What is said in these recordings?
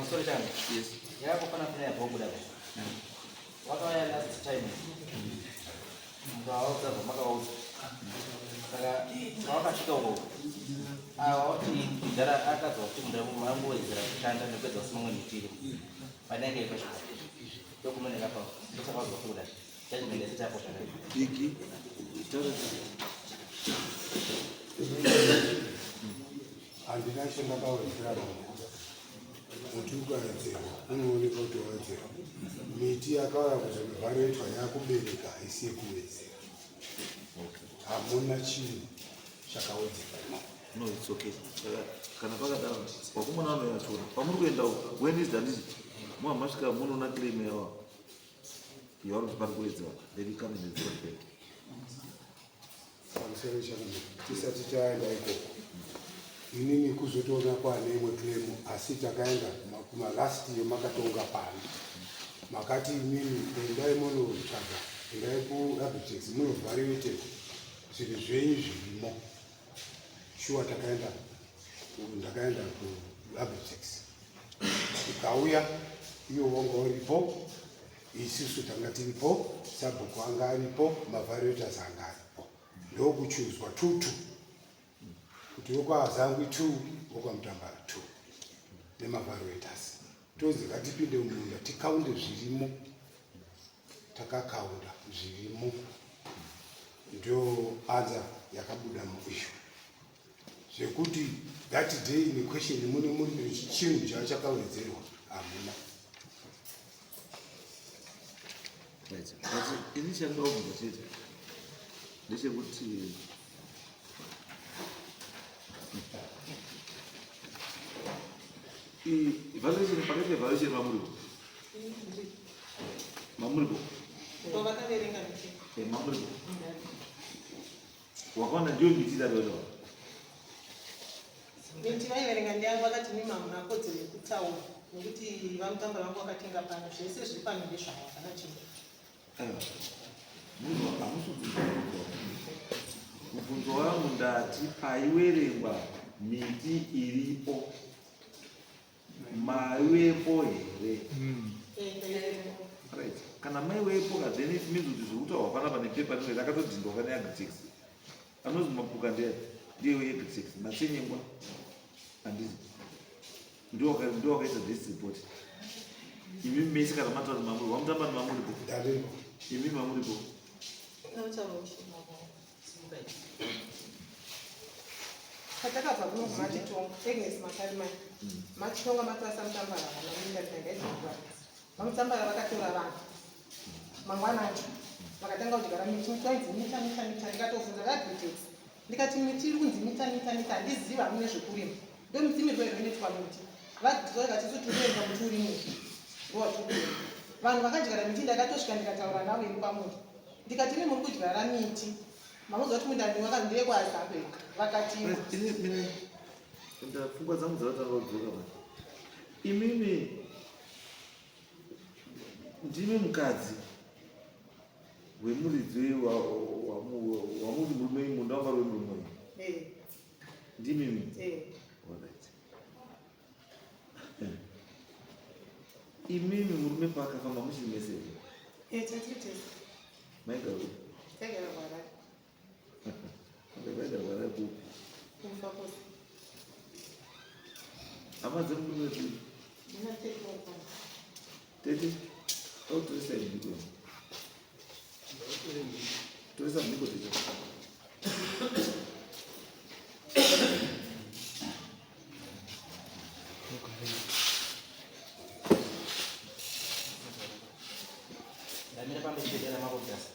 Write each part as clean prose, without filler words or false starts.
story time. Yes. Yako kana pia hapo buda. Watu wale last time. Ngao za maka wao. Saka wakashika huko. Watu idara akazo kumda mambo izira kanda ne kwezo simongo nitiri. Baadaye ikashika. Dokumenti hapa. Sasa kwa kuda. Jaji mbele sasa hapo tena. Hiki. Andinashenda kawezera muti ukaedzera unooneka kuti wadzera miti yakauya kuti mivharoitwa yakubereka haisi yekuwedzera hamuna chinhu chakawedzera. No, it's okay. Kana pakadaro wakumona vanoyatsura pamuri kuenda when is that muhamasvika munoona claim yawa yavari kuti pari kuwedzera then you come in the back pamusoro chakanaka tisati taenda ikoko inini kuzotoona kwane imwe claim asi takaenda kumalast year makatonga pano makati inini endai munotsvaga endai kuAbitex munovhariwete zvinhu zvenyu zvirimo shuwa ndakaenda kuAbitex ikauya iyo wanga uripo isusu tanga tiripo sabhuku anga aripo mavhariators anga aripo ndokuchuzwa 2-2 kuti wokwazangwi 2 wokwamutambara 2 nemavhariators tonzi ngatipinde mumunda tikaunde zvirimo takakaunda zvirimo ndio anza yakabuda muishu zvekuti that day in question mune muri chinhu chachakawedzerwa hamuna. But initially ndovungachita ndechekuti evaluation pakati evaluation mamuripo mamuripo wakaona ndio miti dadodoa miti vaiverenga ndiavo vakati mimamuna kodzero yekutaura nekuti vamutamba vangu vakatenga pano zvese zviri pano ndezvavo kana chinhu munhu mubvunzo wangu ndati paiverengwa miti iripo maiwepo here? Right. Kana maiwepo then it means kuti zvekutaurwa panapa nepepa ndio rakatodhindwa pane Agritix anozi mapuka ndiyo Agritix matsenyengwa handizi ndio wakaita this report. Imi mese kana mataura mamuri wamutamba nemamuripo imi mamuripo patakabva kunobva matitonga Agnes Makarimai matitonga maklasa mutambara vanaminda ndingaizvaa vamutambara vakatora vanhu mangwanani vakatanga kudyara miti mitoinzi mita ndikatofunza vaAgritix ndikati miti iri kunzi mita handiziva hamune zvekurima ndo mitimirwo inoitwa miti vaakatisu turienga muti uri muti ndowaturima vanhu vakadyara miti ndakatosvika ndikataura navo iri pamuti ndikati imi muri kudyara miti mamuziva kuti mundani wakandeyekwaZambia vakati pfungwa dzangu dzakatanga kudzoka pa imimi ndimi mukadzi wemuridzi wamuti murume munda wanga wemurume ndimimi imimi murume paakafamba muchiri mese maigaro vaida rwara kupi hama dzemurume tu tete autoresa mhiko toresa mhiko tete Damira pambe pedera mabundasa.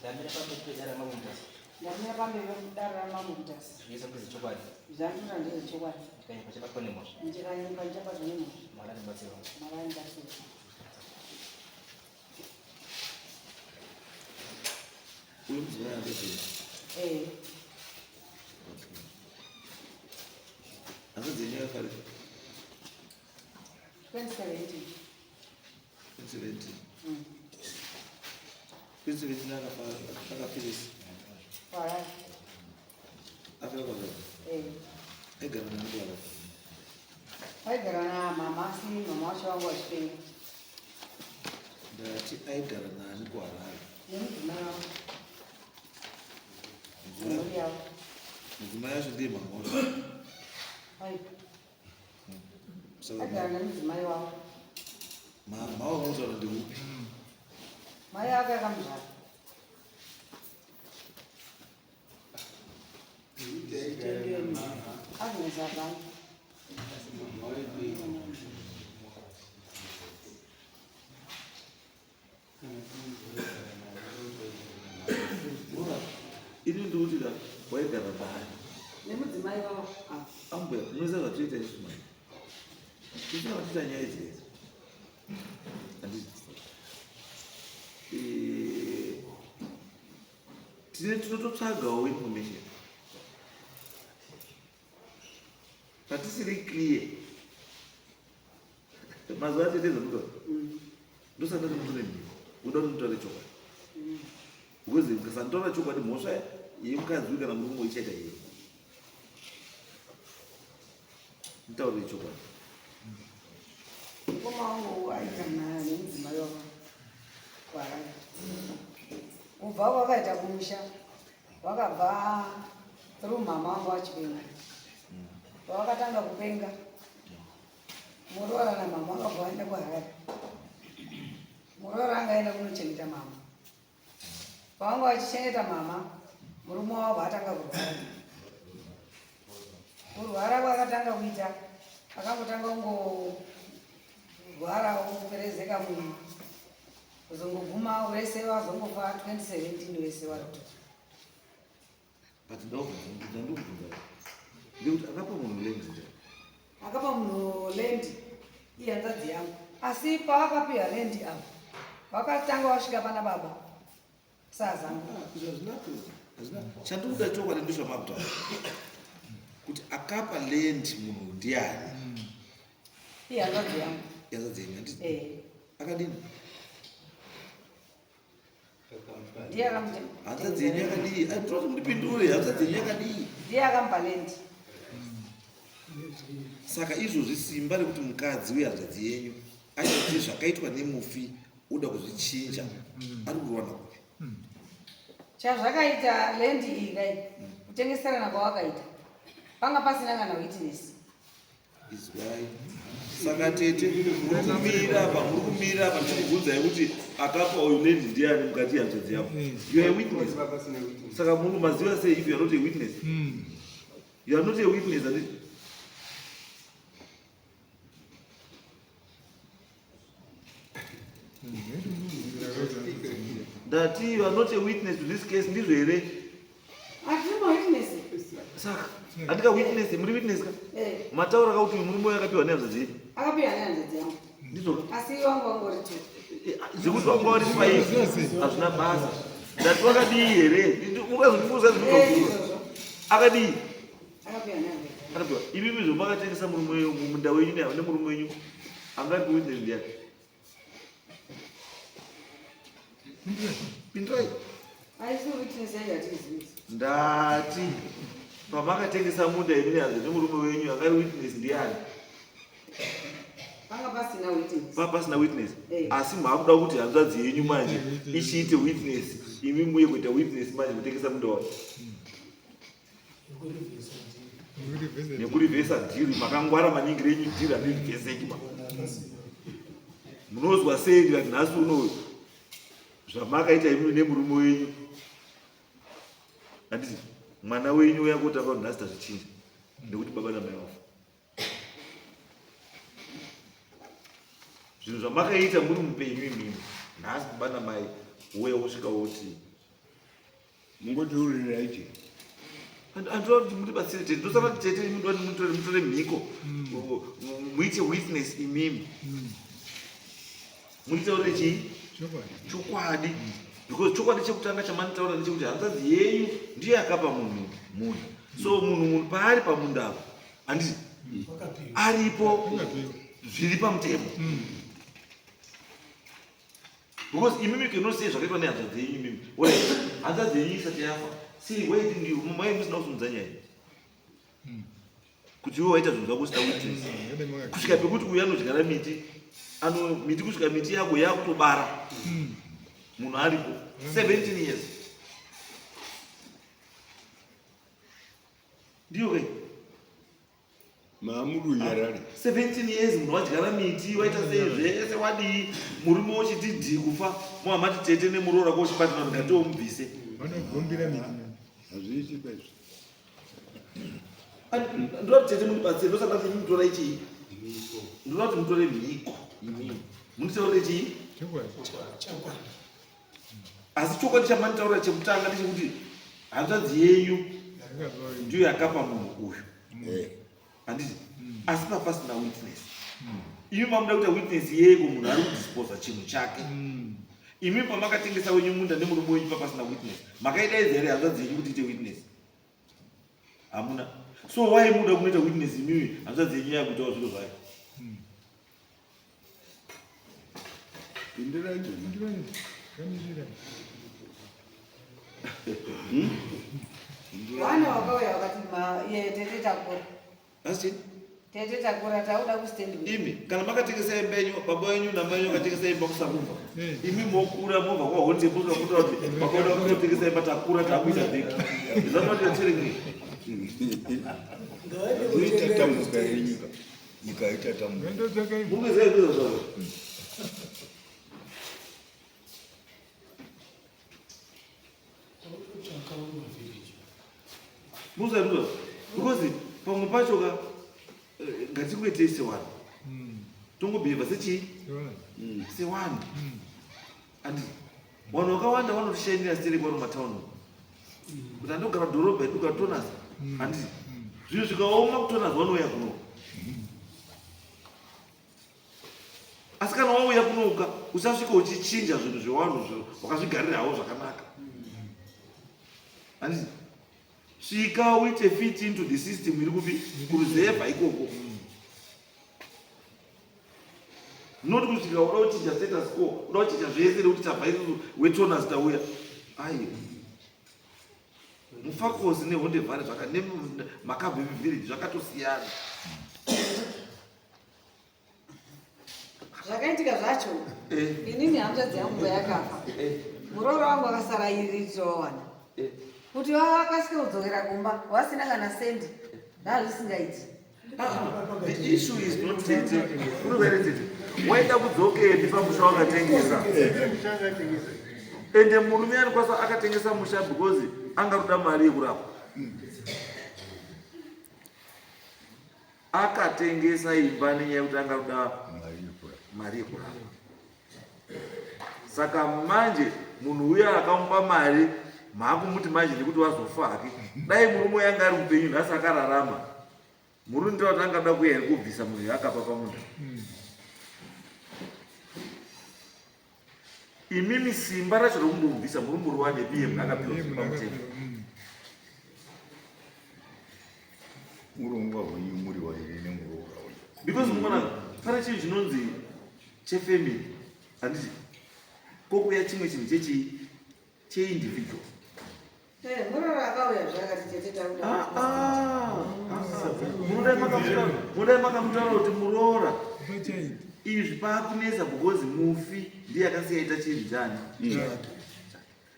Damira pambe pedera mabundasa. Damira pambe pedera mabundasa. Yeso kuzichokwadi. Zandura ndezvokwadi. Kanyika chapakone mosha. Ndikanyika chapakone mosha. Marani batsiro. Marani batsiro. uyu mudziva yandezvei asi dzenyu yakare 2017 akapirisa afira kwazaa egara namukwara Aigara namama asi mama wacho wangu wachipenga. ndati aigara nani kuharare Nemudzimai wavo. Mhuri yavo. mudzimai yacho ndiye mama wacho Ai, saka agara nemudzimai wavo. mama wakautaura ndeupi Mai ake akamuzvara. Agnes Abani. ini ndikuti da waigara bani Nemudzimai wavo. ambuya munoziva zvatoita isu mai tisina vatita nyaya idzi handiti tinototsvagawo information patisiri clear mazuva atetezvamuka ndosanda kuti mutore mhiko uda kuti mutaure chokwadi because mukasantaura chokwadi mhosva yemukadzi kana murume ichaita yeye mutaurire chokwadi Mukoma wangu aigara nemudzimai wavo kuHarare. Kubva kwakaita kumusha, wakabva through mama wangu wachipenga. Pawakatanga kupenga, Murora namama wakabva waenda kuHarare. Murora angaenda kunochengeta mama. Pavanga vachichengeta mama, murume wavo atanga kurwara. Kurwara kwakatanga kuita, akangotanga kungorwarawo kuperezeka munhu. Kuzongoguma wese wazongofa 2017 wese waruta. but ndandokubvunza ndekuti akapa munhu lendi njani Akapa munhu lendi ihanzvadzi yangu. Asi pavakapiwa lendi avo, vakatanga vasvika pana baba sazangu. chandikuda chokwadi ndizvamabutaura kuti akapa lendi munhu ndiani Ihanzvadzi yangu. yazadzenyu handiti akadini Ndiye akamutema. hanza dzenyu yakadii atoti mundipindure hanza dzenyu yakadii Ndiye akamupa lendi. saka izvozvi simba rekuti mukadzi wehanzvadzi yenyu achaiti zvakaitwa nemufi uda kuzvichinja ari kurowana kupi Chazvakaita lendi iyi dai, kutengeserana kwawakaita, panga pasina kana witness. izwai saka tete muri kumira apa ndikubvunzai kuti akapa uyu lendi ndiani mukati hanzvadzi yavo you are a witness saka munhu maziva sei if you are not a witness you are not a witness handiti ndati you are not a witness to this case ndizvo here Hatina witness. saka handika witness muri witness ka mataura kauti uyu murume akapiwa nehanzvadzi yenyu Akapiwa nehanzvadzi yangu. ndizvo Asi wangu wangori tu. zvekuti wanga wari paivi hazvina basa ndati wakadii here mungazondifunsa zvinokakuura akadii Akapiwa nehanzvadzi. akapiwa ivivi zvo makatengesa murume mumunda wenyu nemurume wenyu angari kuwitness ndiani pindirai Haisi witness yangu hatizivi. ndati pamakatengesa munda imi nehanzvadzi nemurume wenyu angari witness ndiani Panga pasina witness. pasina witness asi maakuda kuti hanzvadzi yenyu manje ichiite witness imi muye kuita witness manje kutengesa munda wacho nekurivhesa dhiri makangwara maningi renyu dhiri handirivheseki munozwa sei ndikati nhasi unoyu zvamakaita imi nemurume wenyu handiti mwana wenyu uyakotanga kuti nhasi tazvichinja nekuti baba namai wavo zvinhu zvamakaita muri mupenyu imimi nhasi baba namai uya wosvika woti mungotiurira ichi andinoda kuti mutibatsire tete ndosara kuti tete mutore mhiko muite witness imimi muitaure chii chokwadi because chokwadi chekutanga chamanitaura ndechekuti hanzvadzi yenyu ndiye akapa munhu munda so munhu paari pamunda apo handiti aripo zviri pamutemo because imimi kenosiye zvakaitwa nehanzvadzi yenyu imimi hanzvadzi yenyu isati yafa sei waiti ndiyo mama yenyu musina kusunudza nyaya kuti iwe waita zvinhu zvako usina witness kusvika pekuti uyu anodyara miti miti kusvika miti yako yakutobara munhu aripo 17 years ndiyo kai Maamuru Nyarari 17 years munhu wadyara miti waita sei zvese wadii murume wochiti dhii kufa muhamati tete nemuroora kochipatana ndatoomubvise vanogombera miti hazviiti kwezvo ndinoti tete mundibatsire ndosaka kuti mutora ichii ndinoda kuti mutore mhiko imini munitaure chii asi chokwadi chamanitaura chekutanga ndechekuti hanzvadzi yenyu ndiyo yakapa munhu uyu handiti asi papasina witness imi mamuda kuita witness yeiko munhu ari kudisposa chinhu chake imi pamakatengesa wenyu munda nemurume wenyu papasina witness makaidaidza here hanzvadzi yenyu kuti ite witness hamuna so why muda kunoita witness imiwi hanzvadzi yenyu yakuitawo zviro zvayo vana vakauya vakati tete takura asi tete takura tauda kustendi imi kana makatengesa imba yenyu baba wenyu namai wenyu akatengesa imba kusarumba imi mokura mobva kwahonzepoakuta kuti makauda kutotengesa imba takura takuita bheki izvanotiatirei kuitatamuka yenyika nyika itatamuka mungezaizo zvavo muzaruza because pamwe pacho ka ngatingoitei sewanhu tongobheheva sechii sewanhu and vanhu vakawanda vanotishainira stere kwano mataundi kuti andogara dhorobha edugara tonasi handiti zvinhu zvikaoma kutonasi vanouya kuno asi kana wauya kunouka usasvika uchichinja zvinhu zvewanhu wakazvigarirawo zvakanaka handiti svika uite fit into the system iri kupi kuruzevha ikoko not kusvika uda kuchinja status quo uda kuchinja zvese nekuti tabva isusu wetonas tauya aiyo mufakosi nehondevhare nemakabhemi village zvakatosiyana zvakaitika zvacho inini hanzvadzi yangu yakafa muroora wangu akasara irizowana kuti vakasike kudzokera kumba wasina kana sendi ndazvisingaiti the issue is not tete unovereziti waida kudzokeni pamusha wakatengesa ende murume anokwanisa akatengesa musha because angaruda mari yekurapa akatengesa imba nenyaya yekuti angaruda mari yekurapa saka manje munhu uya akamupa mari maakumuti manje nekuti wazofa hake dai murume yanga ari upenyu nhasi akararama murume ndira kuti angada kuya here kubvisa munhu akapa pamunda imimi simba racho rokumbobvisa murumburu wane pm akapiwa pamutengo urongwa hwenyu muri wairi nemuroora wenyu because muona pane chinhu chinonzi chefamily handiti kokuya chimwe chinhu cheindividual muroora akauya zvakati tete tauda mudai makamutaura kuti muroora izvi paakunesa because mufi ndiye akasiya ita chinhu chani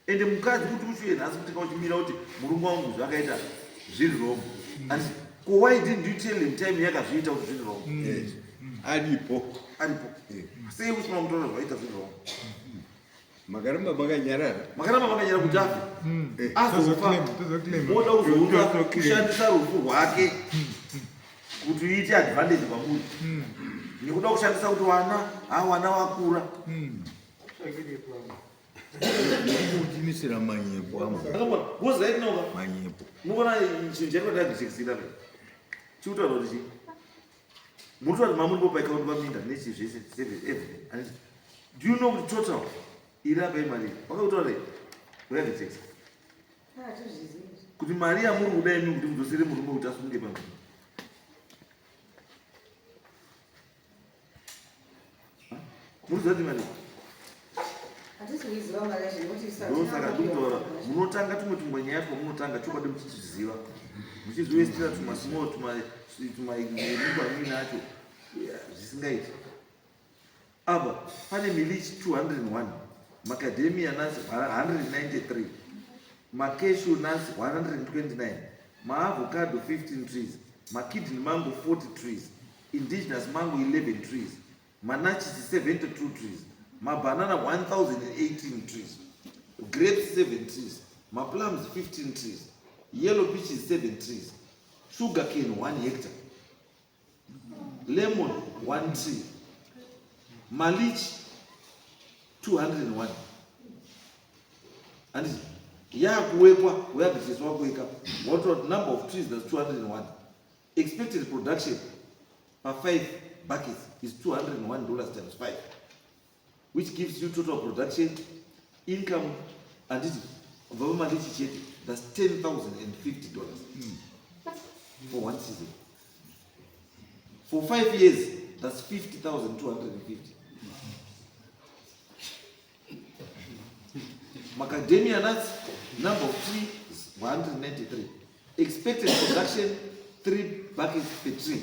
ende mukadzi kuti uchiuye nhasi kuti kauchimira kuti murume wangu zvakaita zviri wrong and why didn't you tell him time yakazviita kuti zviri wrong aripo sei usina kutaura zvaita zviri wrong makaramba makanyarara kuti afe azofa moda kuzouta kushandisa rufu rwake kuti uite advantage pamuri nekuda kushandisa kuti wana wakura kutimisira manyepo wozaitinoka manyepo muona chinhu chainodagisekisira chikutaura kuti chii muri kuti mamuri bopaikaunti paminda nechi zvese evidence do you know kuti total iri apa imari wakakutaura uyagisex kuti mari yamuri kuda imi kuti mudzosere murume kuti asunge paminda muri zati mari handisi kuiziva mari zvekuti ndosaka ndikutaura munotanga tumwe tumbwenyaya pamunotanga chokwadi muchichiziva muchizoistira tumasmall tumaimigwamini acho zvisingaiti apa pane milichi 201 macadamia nuts 193 macashew nuts 129 maavocado 15 trees makidney mango 40 trees indigenous mango 11 trees manachis 72 trees mabanana 1018 trees grapes 7 trees maplums 15 trees yellow peaches 7 trees sugar cane 1 hectare lemon 1 tree malich 201 and yakuwekwa uyabvisiswa kuweka what number of trees that's 201 expected production per 5 buckets is $201 times 5 which gives you total production income and it that's $10,050 for 1 season. For 5 years, that's 50,250. Macadamia nuts, number of tree is 193. Expected production 3 buckets per tree.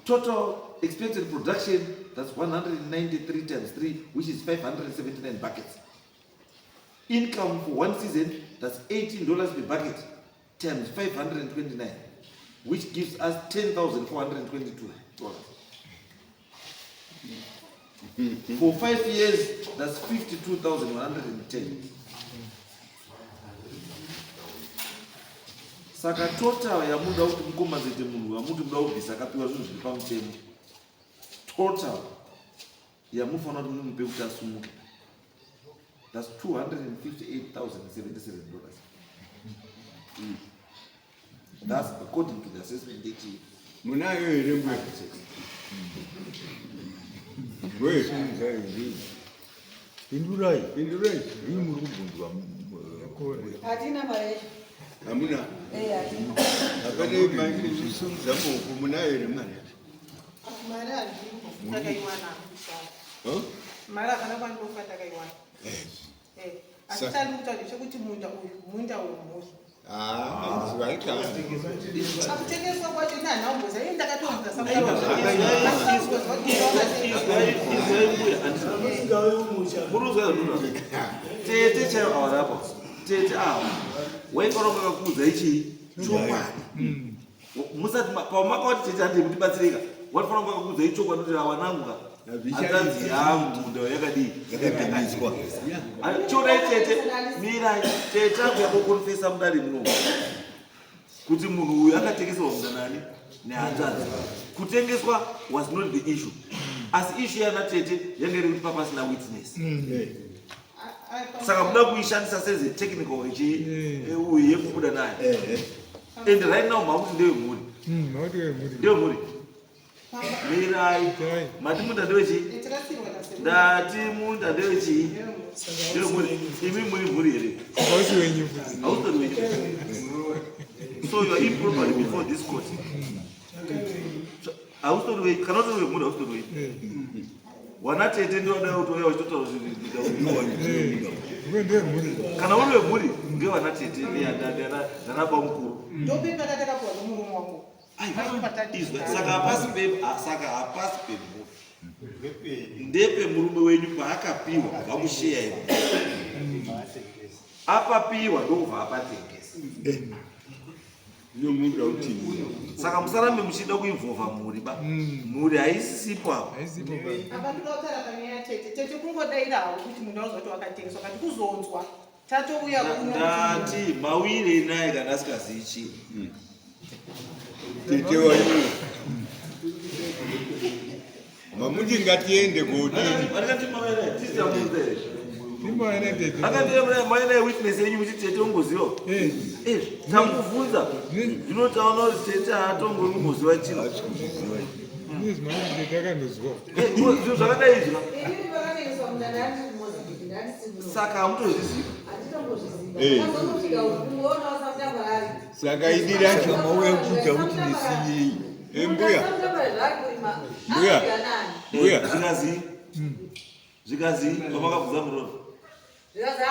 Total expected production, that's 193 times 3, which is 579 buckets. Income for 1 season, that's $18 per bucket times 529, which gives us $10,422. For 5 years, that's 52,110. Saka total ya muda kuti mukomazete munhu amuti muda kubvisa akapiwa zvinhu zviri pamutemo. Total ya mufanira kuti mumupe kuti asumuke. That's $258,077. That's according to the assessment data. Munayo here mbwe. Mbwe. Pindurai. Hii muri kubundwa. hatina mari Hamuna. hatina Akade manje zvisunza moko munayo here mari. mari hazvimbo takaiwana mari akana kwandofa takaiwana asi tandi kutaura chekuti munda wemhuri akutengeswa kwacho nanhamboza ini ndakatombuza tete chaivo avarapa tete waifanira kukuudza ichi chokwadi musati pamakati tete handei kutibatsirika waifanira kukuudza ichi chokwadi kuti awananguka atanzi yangu munda yakadii chodai tete mirai tete aku yakokonfesa mudare muno kuti munhu uyu akatengeserwa munda nani nehanzvadzi kutengeswa was not the issue asi issue yana tete yanga iri kuti papasina witness saka muda kuishandisa seze technical uyu yekubuda nayo and right now makuti ndewemhuri ndewemhuri mirai mati munda ndewechi ndati munda ndewechi ndewemhuri imi muri mhuri here hautori wenyu so you are improperly before this court hautori wenyu kana utori wemhuri hautori wenyu wana tete ndoda utoya uchitotaura kana uri wemhuri ngewana tete ndanaba mukuru ndopepa tatakapuwa nomurume wangu saka hapasi pemhuri ndepe murume wenyu paakapiwa vamusheya ivo apapiwa ndobva apatengesa saka musarambe muchida kuinvhovha mhuri ba mhuri haisisipo apo apa todautara panyaya tete tete kungodairawo kuti munhu auziva kuti wakatengeswa kati kuzonzwa tatouya ndati mawire naye kana asingazivi chii Tete wanyu. Mamuti ngatiende kodini. Wakati mawire tizamuze. Nimbaene tete. Akati mawire witness yenyu muchitete ungoziva. Tamuvunza. Zvinotaona kuti tete haatongori kungoziva chino. Nizvi manje tete akandozwa. Zviro zvakadai izvi. ini vakatengeswa munda ndati kumozambiki ndati Saka hamutozviziva. hatitombozviziva kazosvika kungoona wasamutamba ari Saka ini racho mauya kuita kuti nisiyei. Mbuya. Mbuya. Zvikazi vamakabvunza murono Zvikazi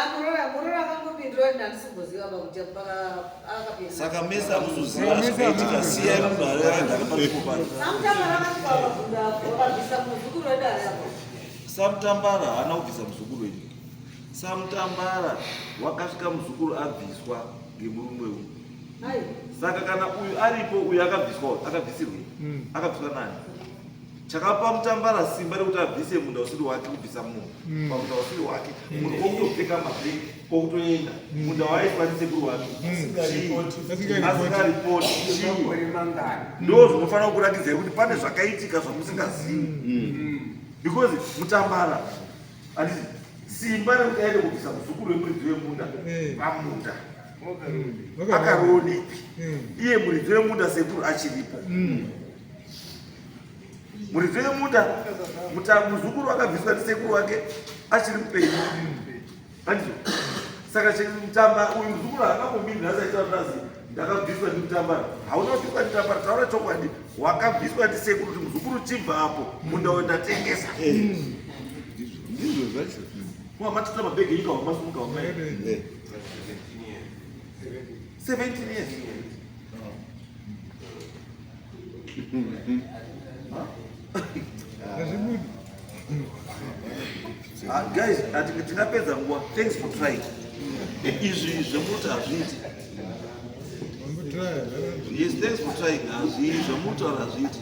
murora akangopindura ina ndisingoziva kuti akapinda. Saka mesa amuzoziva zvakaitika siyai munhu agara paripo pano. Samutambara akati kwavabvunda wakabvisa muzukuru wedare apo. Samutambara haana kubvisa muzukuru wenyu. Samutambara wakasvika muzukuru abviswa ngemurume uyu. Saka kana uyu aripo uyu akabvisirwe. Akabviswa nani? Chakapa Mutambara simba rekuti abvise munda usiri wake kubvisa munhu. Pamunda usiri wake munhu okutopfeka mabheki okutoenda. Munda waiswa ndisekuru wake. Asingaripoti. Ndo zvinofanira kurakidzai kuti pane zvakaitika zvamusingazivi. Because Mutambara handiti simba rekuti aende kubvisa muzukuru wemuridzi wemunda pamunda. Akaronepi. Iye muridzi wemunda sekuru achiripo. Muridzi wemunda muzukuru akabviswa ndisekuru wake achiri mupenyu. Saka uyu muzukuru haangambomiri nhasi aitaura kuti ndakabviswa ndiMutambara. Hauna kubviswa ndiMutambara, taura chokwadi. Wakabviswa ndisekuru kuti muzukuru chibva apo munda wendatengesa. Ndizvo zvacho. Matita mabhegi enyika wamasumuka wamai. 17 years. Guys, tinapedza nguva. Thanks for trying. Izvi zvemuti hazviiti. Yes, thanks for trying. Hazviiti zvemuti hazviiti.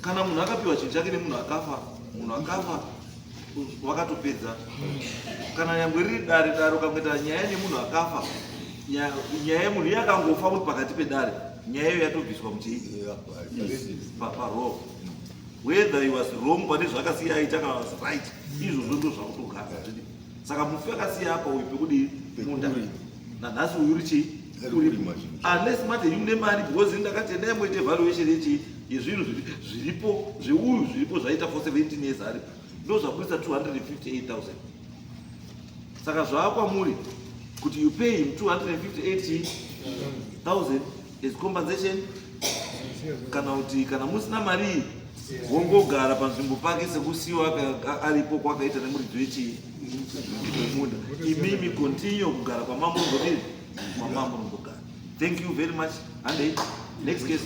Kana munhu akapiwa chinhu chake nemunhu akafa wakatopedza. Kana nyangwe riri dare ukamboita nyaya nemunhu akafa, nyaya yemunhu iye akangofa muri pakati pedare, nyaya iyo yatobviswa paroo. Whether he was wrong pane zvakasiya aita kana was right, izvozvo ndo zvakutogara. Saka mufi akasiya apa uyu pekudi munda nanhasi uyu uri chii unless mati mune mari because ndakati endai muite valuation yezvinhu zviripo zveuyu zviripo zvaita for 17 years ari ndo zvakuisa 258,000. Saka zvaakwamuri kuti you pay him 258,000 as compensation. Kana musina mari wongogara panzvimbo pake sekusiyiwa aripo kwakaita nemuridzi wemunda. Imimi continue kugara kwamambo ngokudini kwamambo ngogara. Thank you very much. And next case.